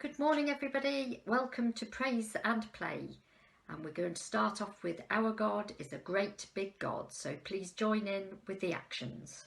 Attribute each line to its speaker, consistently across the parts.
Speaker 1: Good morning everybody, welcome to Praise and Play, and we're going to start off with Our God is a Great Big God, so please join in with the actions.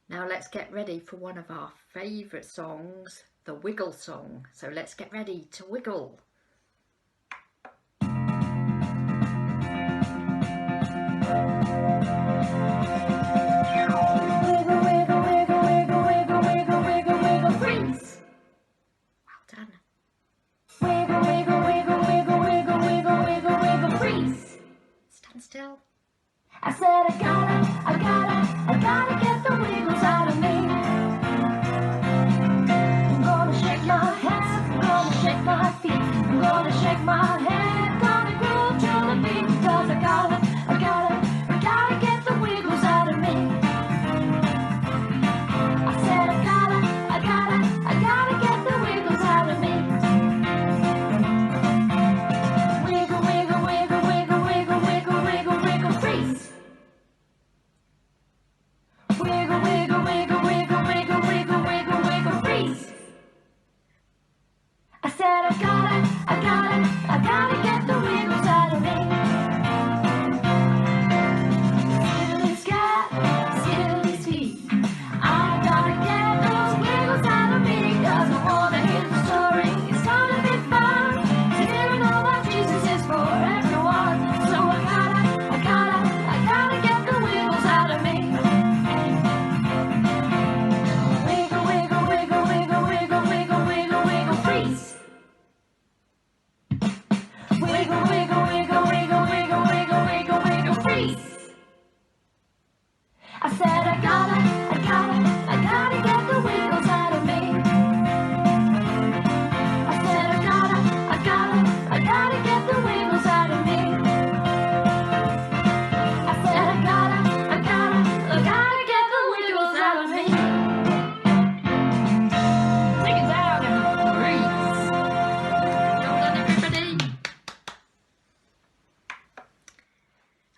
Speaker 1: Now let's get ready for one of our favourite songs, the Wiggle Song. So let's get ready to wiggle. Wiggle, wiggle, wiggle, wiggle, wiggle, wiggle, wiggle, wiggle, freeze. Well done. Wiggle, wiggle, wiggle, wiggle, wiggle, wiggle, wiggle, wiggle, freeze. Stand still. I said I gotta get the wiggles out of me. I'm gonna shake my hands, I'm gonna shake my feet, I'm gonna shake my head, gonna groove to the beat, because I gotta get the wiggles out of me. I said I gotta get the wiggles out of me. Wiggle, wiggle, wiggle, wiggle, wiggle, wiggle, wiggle, wiggle, freeze. Wiggle, wiggle, wiggle, wiggle, wiggle, wiggle, wiggle, wiggle, freeze. I said I gotta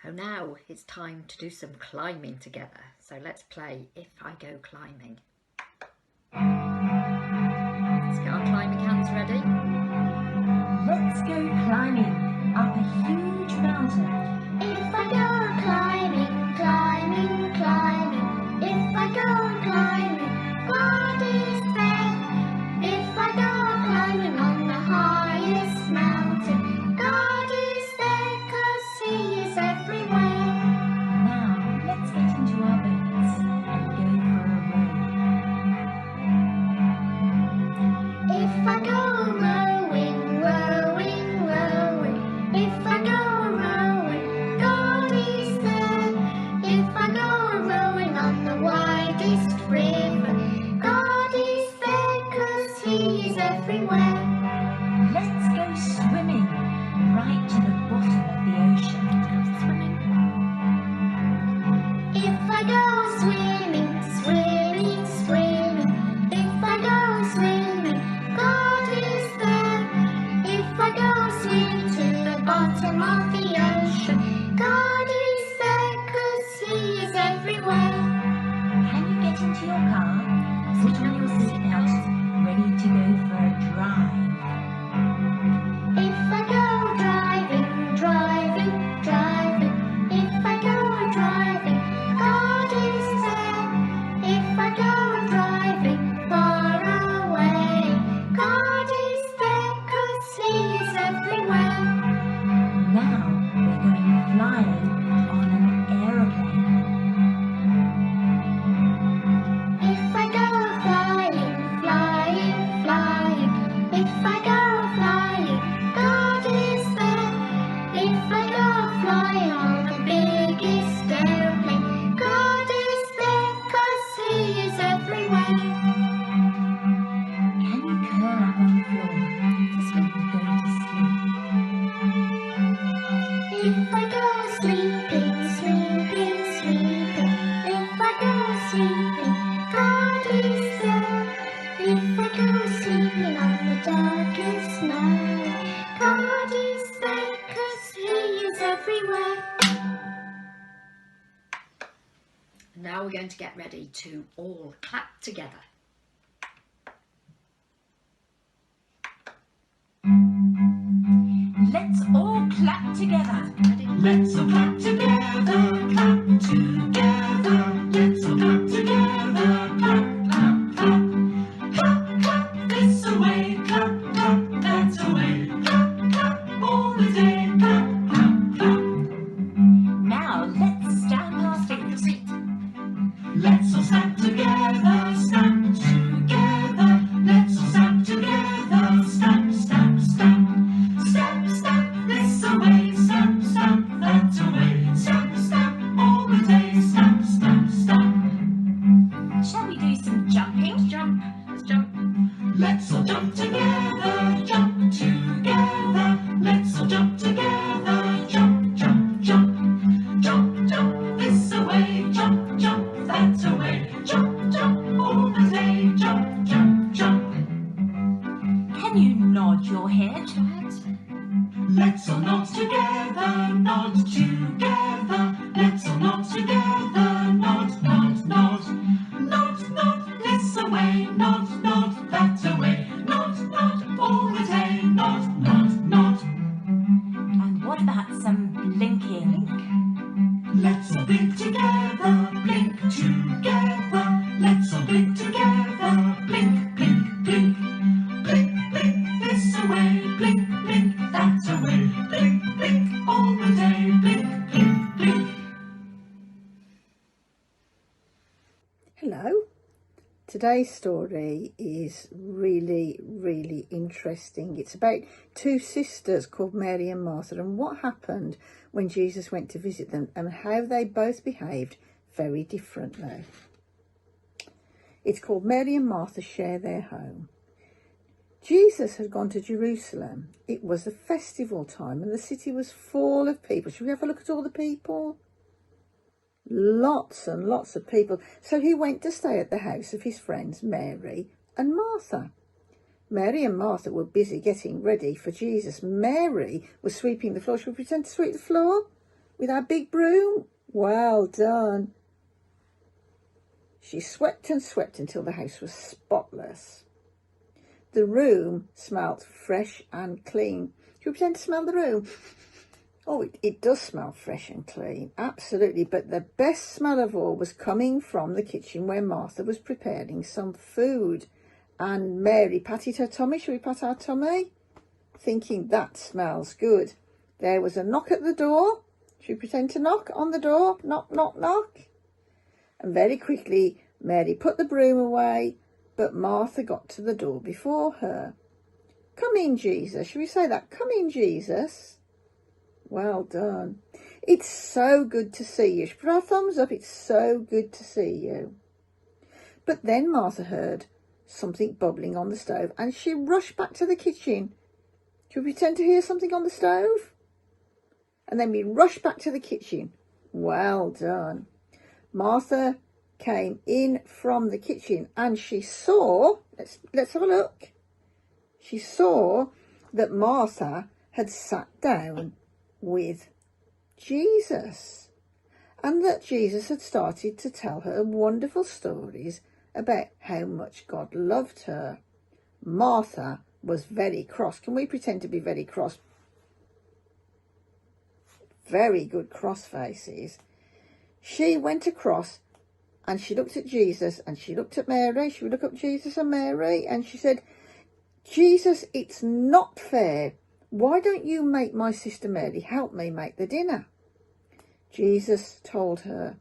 Speaker 1: So now it's time to do some climbing together. So let's play If I Go Climbing. Let's get our climbing hands ready.
Speaker 2: Let's go climbing up a huge mountain.
Speaker 1: If I go climbing, climbing, climbing. If I go climbing, God is there. If I go climbing on the highest mountain, God is there 'cause He is everywhere.
Speaker 2: Now let's get into our boats and go for a row.
Speaker 1: If I go rowing, rowing, rowing. If I go rowing, God is there. If I go rowing on the widest river, God is there 'cause He is everywhere.
Speaker 2: Let's go swimming right to the bottom of the ocean.
Speaker 1: If I go swimming, swimming, swimming. If I go swimming, God is there. If I go swimming to the bottom of the ocean, God is there 'cause He is everywhere.
Speaker 2: Can you get into your car? Put on your seatbelt, ready to go for a drive.
Speaker 1: If I go driving, driving, driving. If I go driving, God is there. If I go driving far away, God is there 'cause He is everywhere.
Speaker 2: Now we're going flying on an aeroplane.
Speaker 1: If I go flying, flying, flying. If I go flying, God is there. If I go flying on the biggest airplane, God is there 'cause He is everywhere.
Speaker 2: Can you curl up on the floor and go to sleep?
Speaker 1: If I go sleeping, sleeping, sleeping. If I go sleeping, God is there. If I go sleeping on the darkest night, God is there 'cause He is everywhere. Now we're going to get ready to all clap together.
Speaker 2: Let's all clap together.
Speaker 1: Ready?
Speaker 2: Let's all clap together, clap together. Let's all clap together, clap, clap, clap. Clap, clap this away, clap, clap that away. Clap, clap all the day, clap, clap, clap. Now let's stamp our feet. Let's all stamp together, stamp together. Let's all stamp together, stamp, stamp, stamp. Stamp, stamp this away, stamp, stamp that away. Stamp, stamp all the day, stamp, stamp, stamp. Shall we do some jumping?
Speaker 1: Let's jump.
Speaker 2: Let's all jump together, jump together. Let's all jump together, jump, jump, jump. Jump, jump this away, jump, jump that away. Jump, jump all the day, jump, jump, jump. Can you nod your head? Let's all nod together, nod together. Let's all nod together, nod, nod, nod. Nod, nod this away, nod, nod that away. Nod, nod all the day, nod, nod, nod. And what about some blinking? Let's all blink together, blink together. Let's all blink together, blink, blink, blink. Blink, blink this away, blink, blink that away. Blink, blink all the day, blink, blink, blink.
Speaker 3: Hello. Today's story is really interesting. It's about two sisters called Mary and Martha and what happened when Jesus went to visit them and how they both behaved very differently. It's called Mary and Martha Share Their Home. Jesus had gone to Jerusalem. It was a festival time and the city was full of people. Should we have a look at all the people? Lots and lots of people. So he went to stay at the house of his friends Mary and Martha. Mary and Martha were busy getting ready for Jesus. Mary was sweeping the floor. Should we pretend to sweep the floor? with our big broom? Well done. She swept and swept until the house was spotless. The room smelt fresh and clean. Should we pretend to smell the room? Oh, it does smell fresh and clean, absolutely. But the best smell of all was coming from the kitchen where Martha was preparing some food. And Mary patted her tummy. Shall we pat our tummy? Thinking that smells good. There was a knock at the door. Should we pretend to knock on the door? Knock, knock, knock. And very quickly, Mary put the broom away, but Martha got to the door before her. Come in, Jesus. Should we say that? Come in, Jesus. Well done. It's so good to see you. Should we put our thumbs up? It's so good to see you. But then Martha heard something bubbling on the stove and she rushed back to the kitchen. Should we pretend to hear something on the stove? And then we rushed back to the kitchen. Well done. Martha came in from the kitchen and she saw, let's have a look. She saw that Martha had sat down with Jesus and that Jesus had started to tell her wonderful stories about how much God loved her. Martha was very cross. Can we pretend to be very cross? Very good cross faces. She went across and she looked at Jesus and she looked at Mary. She would look up Jesus and Mary and she said, Jesus, it's not fair. Why don't you make my sister Mary help me make the dinner? Jesus told her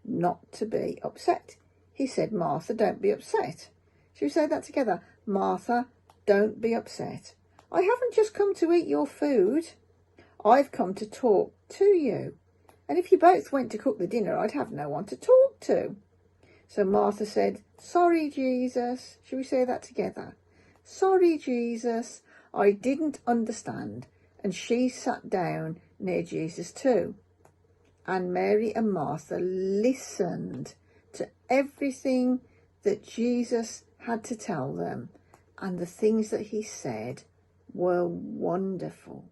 Speaker 3: not to be upset. He said, Martha, don't be upset. Should we say that together? Martha, don't be upset. I haven't just come to eat your food. I've come to talk to you. And if you both went to cook the dinner, I'd have no one to talk to. So Martha said, sorry, Jesus. Should we say that together? Sorry, Jesus. I didn't understand. And she sat down near Jesus too. And Mary and Martha listened to everything that Jesus had to tell them. And the things that he said were wonderful.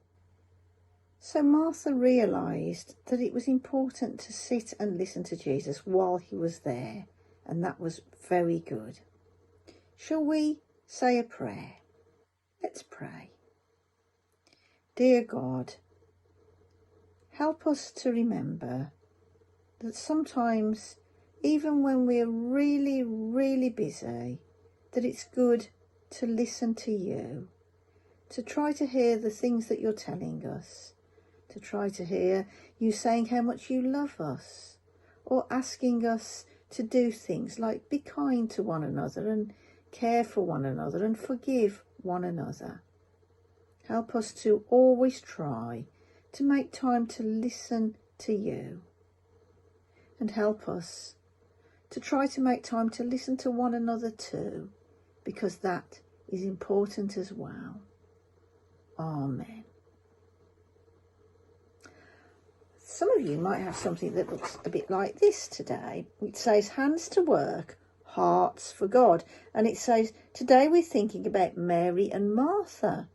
Speaker 3: So Martha realised that it was important to sit and listen to Jesus while he was there, and that was very good. Shall we say a prayer? Let's pray. Dear God, help us to remember that sometimes, even when we're really, really busy, that it's good to listen to you, to try to hear the things that you're telling us, to try to hear you saying how much you love us, or asking us to do things like be kind to one another and care for one another and forgive one another. Help us to always try to make time to listen to you, and help us to try to make time to listen to one another too, because that is important as well. Amen. Some of you might have something that looks a bit like this today. It says, hands to work, hearts for God. And it says, today we're thinking about Mary and Martha.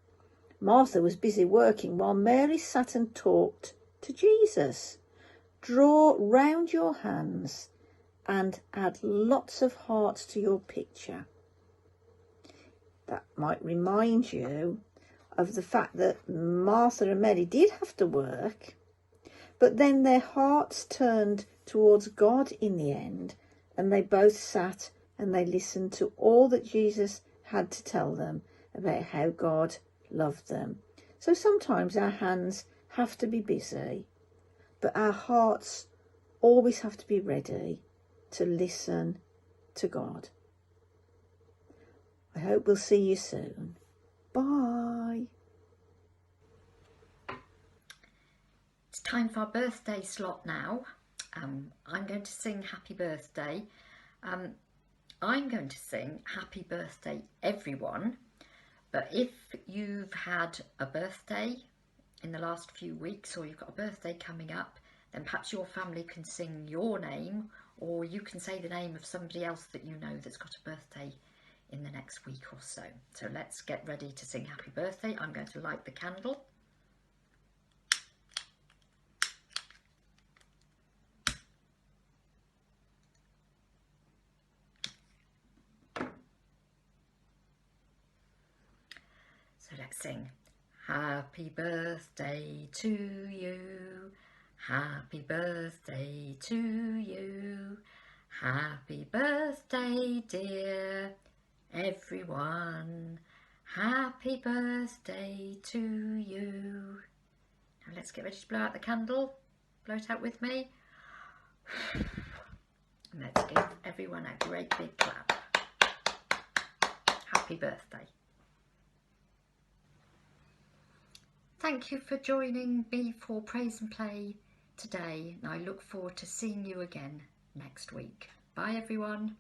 Speaker 3: Martha was busy working while Mary sat and talked to Jesus. Draw round your hands and add lots of hearts to your picture. That might remind you of the fact that Martha and Mary did have to work, but then their hearts turned towards God in the end, and they both sat and they listened to all that Jesus had to tell them about how God loved them. So sometimes our hands have to be busy, but our hearts always have to be ready to listen to God. I hope we'll see you soon. Bye.
Speaker 1: It's time for our birthday slot now. I'm going to sing happy birthday. I'm going to sing happy birthday everyone, but if you've had a birthday in the last few weeks or you've got a birthday coming up, then perhaps your family can sing your name, or you can say the name of somebody else that you know that's got a birthday in the next week or so. So let's get ready to sing happy birthday. I'm going to light the candle. So let's sing. Happy birthday to you. Happy birthday to you. Happy birthday, dear everyone. Happy birthday to you. Now let's get ready to blow out the candle. Blow it out with me. And let's give everyone a great big clap. Happy birthday. Thank you for joining me for Praise and Play today, and I look forward to seeing you again next week. Bye everyone.